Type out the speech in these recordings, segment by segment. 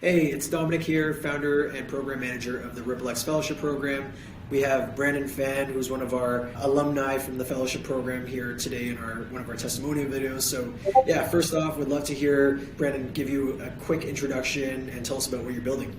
Hey, it's Dominic here, founder and program manager of the RippleX Fellowship Program. We have Brandon Fan, who's one of our alumni from the fellowship program here today in one of our testimonial videos. So yeah, first off, we'd love to hear Brandon give you a quick introduction and tell us about what you're building.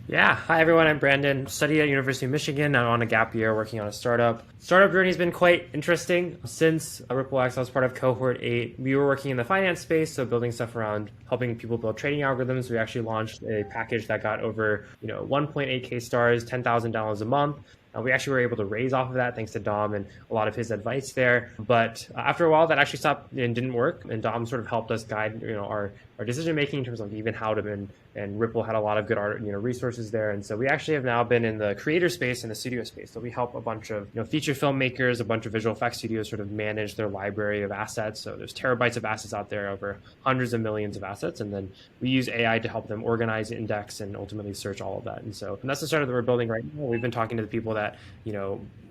Yeah. Hi, everyone. I'm Brandon. Studied at University of Michigan. I'm on a gap year working on a startup. Startup journey has been quite interesting. Since RippleX, I was part of Cohort 8. We were working in the finance space, so building stuff around helping people build trading algorithms. We actually launched a package that got over 1.8K stars, $10,000 a month. We actually were able to raise off of that thanks to Dom and a lot of his advice there. But after a while, that actually stopped and didn't work. And Dom sort of helped us guide, our decision making in terms of even how to. And Ripple had a lot of good art, resources there. And so we actually have now been in the creator space and the studio space. So we help a bunch of feature filmmakers, a bunch of visual effects studios sort of manage their library of assets. So there's terabytes of assets out there, over hundreds of millions of assets. And then we use AI to help them organize, index, and ultimately search all of that. And that's the startup that we're building right now. We've been talking to the people that,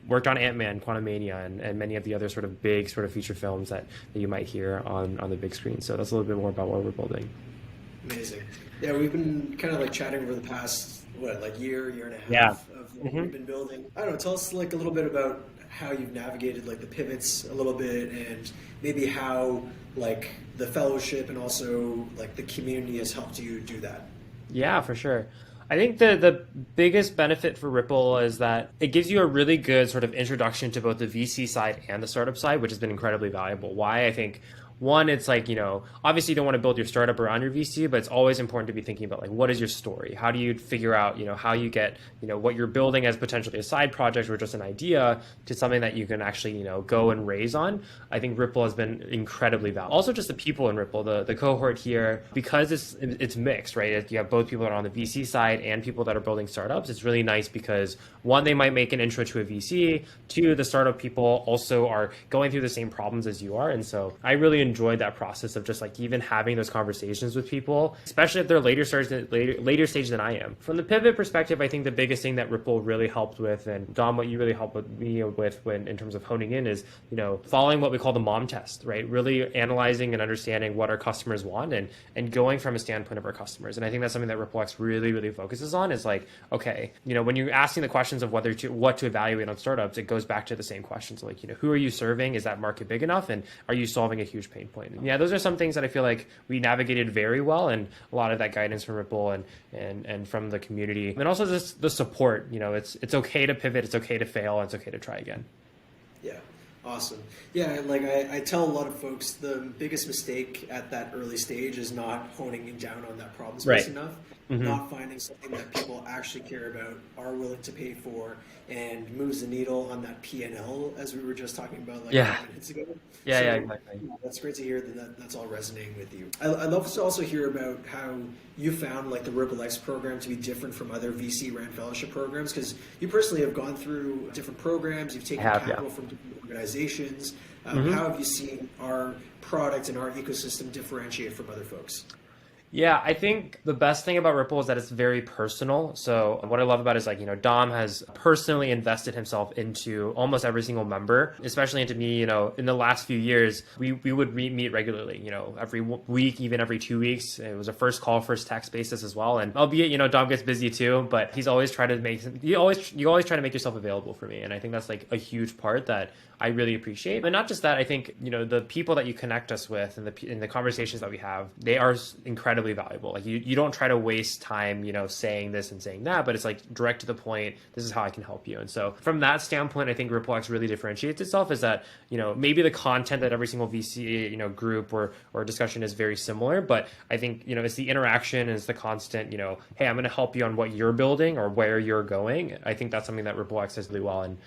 worked on Ant-Man, Quantumania, and many of the other sort of big sort of feature films that you might hear on the big screen. So that's a little bit more about what we're building. Amazing. Yeah, we've been kind of like chatting over the past, year and a half Yeah. of what we've been building. I don't know, tell us like a little bit about how you've navigated like the pivots a little bit and maybe how like the fellowship and also like the community has helped you do that. Yeah, for sure. I think the biggest benefit for Ripple is that it gives you a really good sort of introduction to both the VC side and the startup side, which has been incredibly valuable. Why? I think one, it's like, obviously you don't want to build your startup around your VC, but it's always important to be thinking about like, what is your story? How do you figure out, how you get, what you're building as potentially a side project or just an idea to something that you can actually, go and raise on. I think Ripple has been incredibly valuable. Also just the people in Ripple, the cohort here, because it's mixed, right? You have both people that are on the VC side and people that are building startups. It's really nice because one, they might make an intro to a VC. Two, the startup people also are going through the same problems as you are. And so I really enjoyed that process of just like even having those conversations with people, especially if they're later stage than I am. From the pivot perspective, I think the biggest thing that Ripple really helped with, and Dom, what you really helped with me with when in terms of honing in is, following what we call the mom test, right? Really analyzing and understanding what our customers want and going from a standpoint of our customers. And I think that's something that RippleX really, really focuses on is like, okay, when you're asking the questions of what to evaluate on startups, it goes back to the same questions like, who are you serving? Is that market big enough? And are you solving a huge pain point? And yeah, those are some things that I feel like we navigated very well, and a lot of that guidance from Ripple and from the community, and also just the support. It's okay to pivot, it's okay to fail, and it's okay to try again. Yeah, awesome. Yeah, like I tell a lot of folks the biggest mistake at that early stage is not honing down on that problem space Right. enough, not finding something that people actually care about, are willing to pay for, and moves the needle on that P&L as we were just talking about like Yeah. 5 minutes ago. Yeah, So yeah, exactly. that's great to hear that's all resonating with you. I love to also hear about how you found like the RippleX program to be different from other VC ran fellowship programs, because you personally have gone through different programs, you've taken Yeah. capital from different organizations. Mm-hmm. How have you seen our product and our ecosystem differentiate from other folks? Yeah, I think the best thing about Ripple is that it's very personal. So what I love about it is like, Dom has personally invested himself into almost every single member, especially into me, in the last few years, we would meet regularly, every week, even every 2 weeks. It was a first call, first text basis as well. And albeit, Dom gets busy too, but he's always tried to you always try to make yourself available for me. And I think that's like a huge part that I really appreciate. But not just that, I think, the people that you connect us with and the conversations that we have, they are incredibly valuable. Like you don't try to waste time, saying this and saying that, but it's like direct to the point. This is how I can help you. And so from that standpoint, I think RippleX really differentiates itself is that, maybe the content that every single VC, group or discussion is very similar, but I think, it's the interaction, it's the constant, hey, I'm going to help you on what you're building or where you're going. I think that's something that RippleX does really well. And,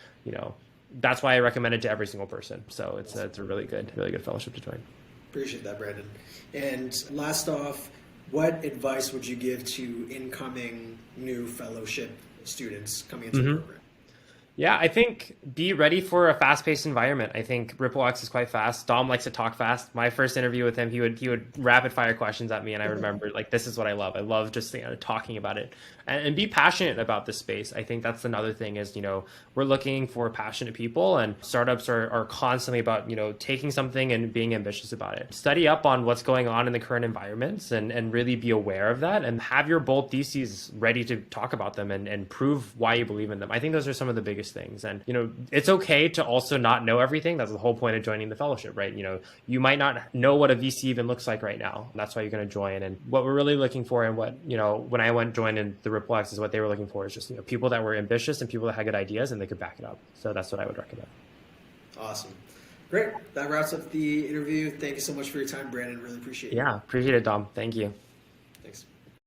that's why I recommend it to every single person. So it's a really good fellowship to join. Appreciate that, Brandon. And last off, what advice would you give to incoming new fellowship students coming into the program? Yeah, I think be ready for a fast-paced environment. I think RippleX is quite fast. Dom likes to talk fast. My first interview with him, he would rapid fire questions at me, and I remember like this is what I love. I love just talking about it and be passionate about this space. I think that's another thing is we're looking for passionate people, and startups are constantly about taking something and being ambitious about it. Study up on what's going on in the current environments and really be aware of that, and have your bold theses ready to talk about them and prove why you believe in them. I think those are some of the biggest things. And it's okay to also not know everything. That's the whole point of joining the fellowship, right? You might not know what a VC even looks like right now. That's why you're going to join. And what we're really looking for, and what when I joined in the RippleX, is what they were looking for is just people that were ambitious and people that had good ideas and they could back it up. So that's what I would recommend. Awesome. Great. That wraps up the interview. Thank you so much for your time, Brandon. Really appreciate it. Yeah, appreciate it, Dom. Thank you. Thanks.